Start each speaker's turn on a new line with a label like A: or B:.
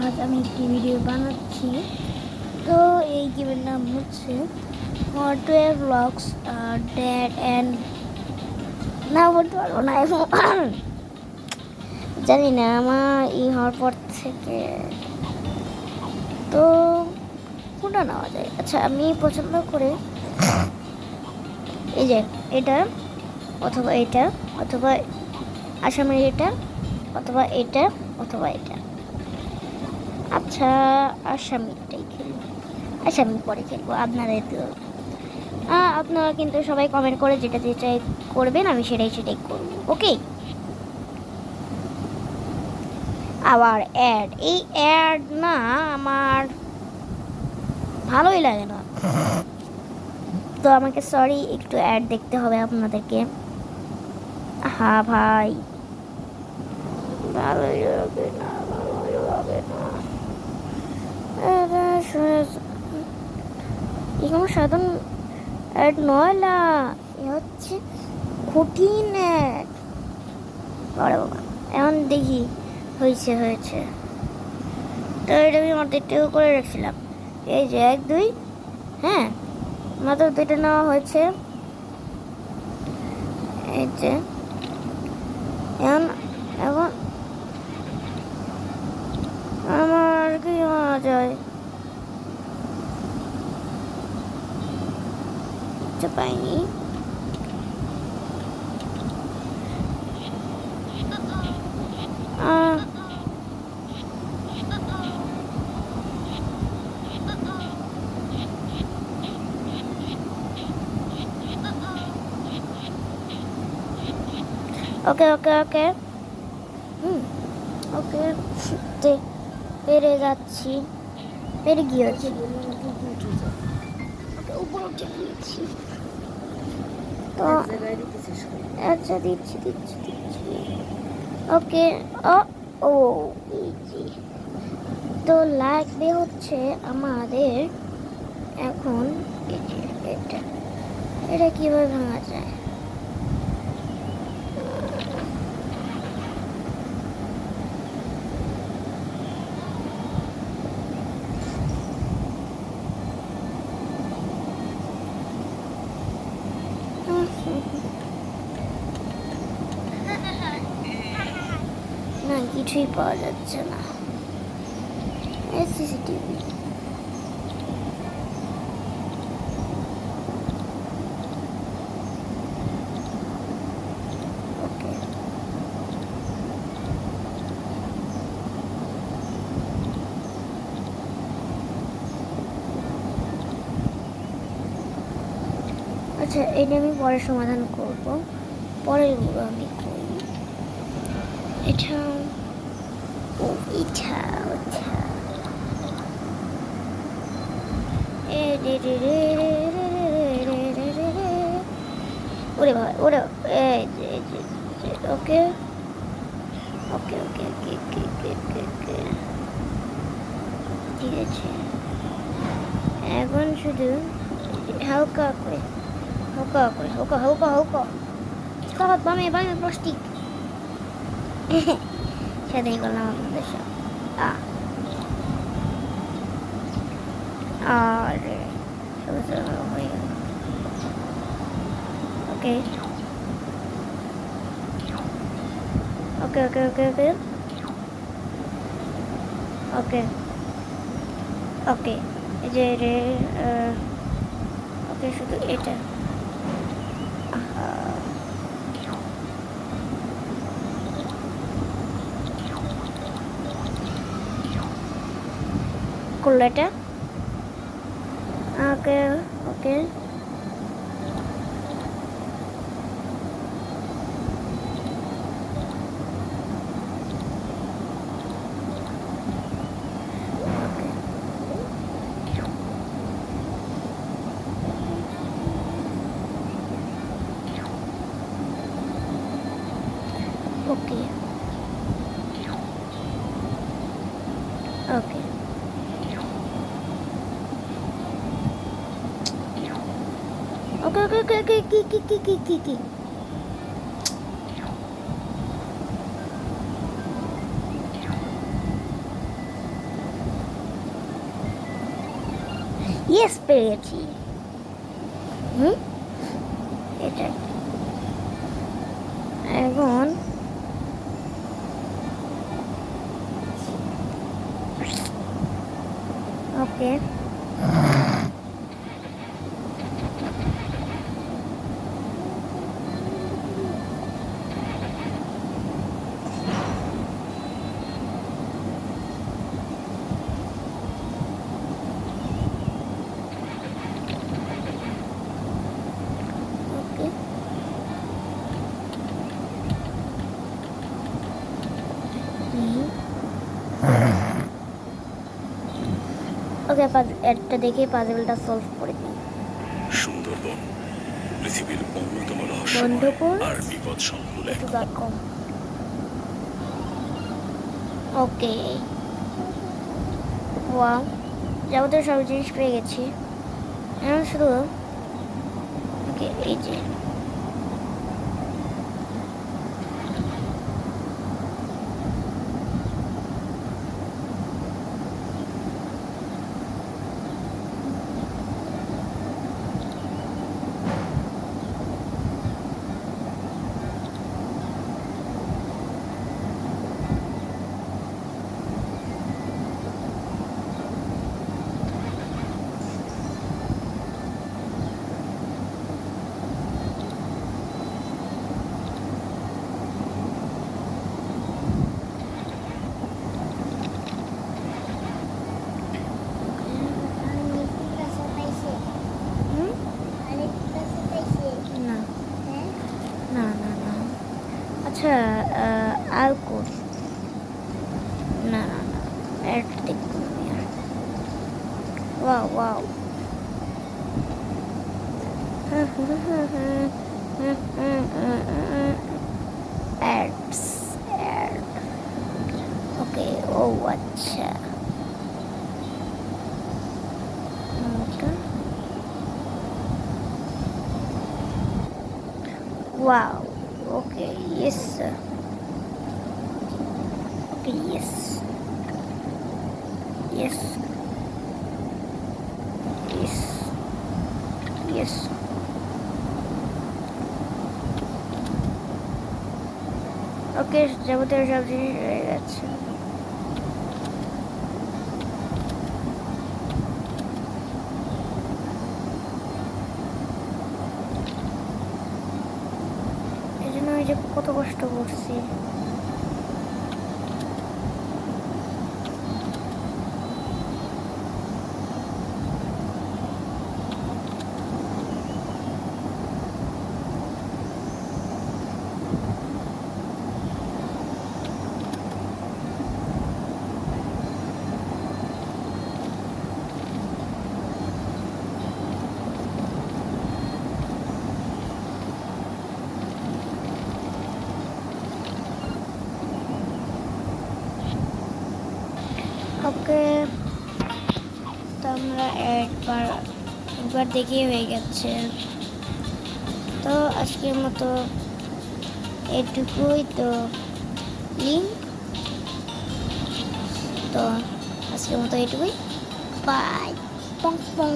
A: আজ আমি একটি ভিডিও বানাচ্ছি। তো এই গেমের নাম হচ্ছে টুয়েলভ ব্লকস ড্যাড অ্যান্ড না বলতে পারবো না এবং জানি না আমার এই হওয়ার পর থেকে তো কোনটা নেওয়া যায়। আচ্ছা, আমি পছন্দ করে এই যে এটা অথবা এটা অথবা আসামের এটা অথবা এটা অথবা এটা। আচ্ছা, আসামিটাই খেলবো, আসামি পরে খেলবো আপনাদের তো। আপনারা কিন্তু সবাই কমেন্ট করে যেটা যেটাই করবেন আমি সেটাই করব। ওকে, আবার অ্যাড, এই অ্যাড না আমার ভালোই লাগে না, তো আমাকে সরি, একটু অ্যাড দেখতে হবে আপনাদেরকে। হ্যাঁ ভাই, ভালোই লাগে না, ভালোই লাগে না। এখানে সাধারণ অ্যাড নয় না, এ হচ্ছে কঠিন অ্যাড। বাবা বাবা, এখন দেখি হয়েছে। তো এটা আমি অর্ধেকটুকু করে রাখছিলাম। এই যে 1 2, হ্যাঁ মাত্র 2টা নেওয়া হয়েছে। এই যে এখন আমার কি মারা যায়, পাইনি। ওকে ওকে পেরে যাচ্ছি, পেরে গিয়েছি, উপরে উঠে গিয়েছি। তো আচ্ছা দিচ্ছি। ওকে, ও ইজি। তো লাগবে হচ্ছে আমাদের এখন এটা কিভাবে ভাঙা যায়। না, কিছুই পাওয়া যাচ্ছে না। সিসিটিভি, ওকে আচ্ছা, এটা আমি পরে সমাধান করব, পরের গুলো আমি করব। এটা ও এটা ওরে ভাই ওরে, ওকে ঠিক আছে। এখন শুধু হালকা করে সব বামে প্লাস্টিক সেটাই করলাম আপনাদের সব। আর হয়ে গেল। ওকে এই যে ওকে শুধু এটা করলো এটা। ওকে কি ইয়েস পেরেছি। হুম, এটা এখন ওকে ওকে ওকে একটা দেখে পাজলটা সলভ করে দিই।
B: সুন্দরবন পৃথিবীর অন্যতম
A: বন্ধুপুর
B: রহস্যময় আর বিপদ সংকুল এক
A: .com ওকে ওয়াও, যাবতীয় সব জিনিস পেয়ে গেছি। এখন শুধু ওকে এই যে হুম? না না না না আচ্ছা আলকোর না না না এটা দেখবো না আমি আর। ওয়াও ওয়াও অ্যাডস অ্যাড ওকে ও আচ্ছা okay wow okay yes okay yes yes yes yes okay যাবতীয় সব জিনিস হয়ে গেছে। এই জন্য ওই যে কত কষ্ট করছি। ওকে তো আমরা একবার দেখে হয়ে গেছে। তো আজকের মতো এটুকুই। তো লিঙ্ক তো আজকের মতো এটুকুই। বাই পং পং।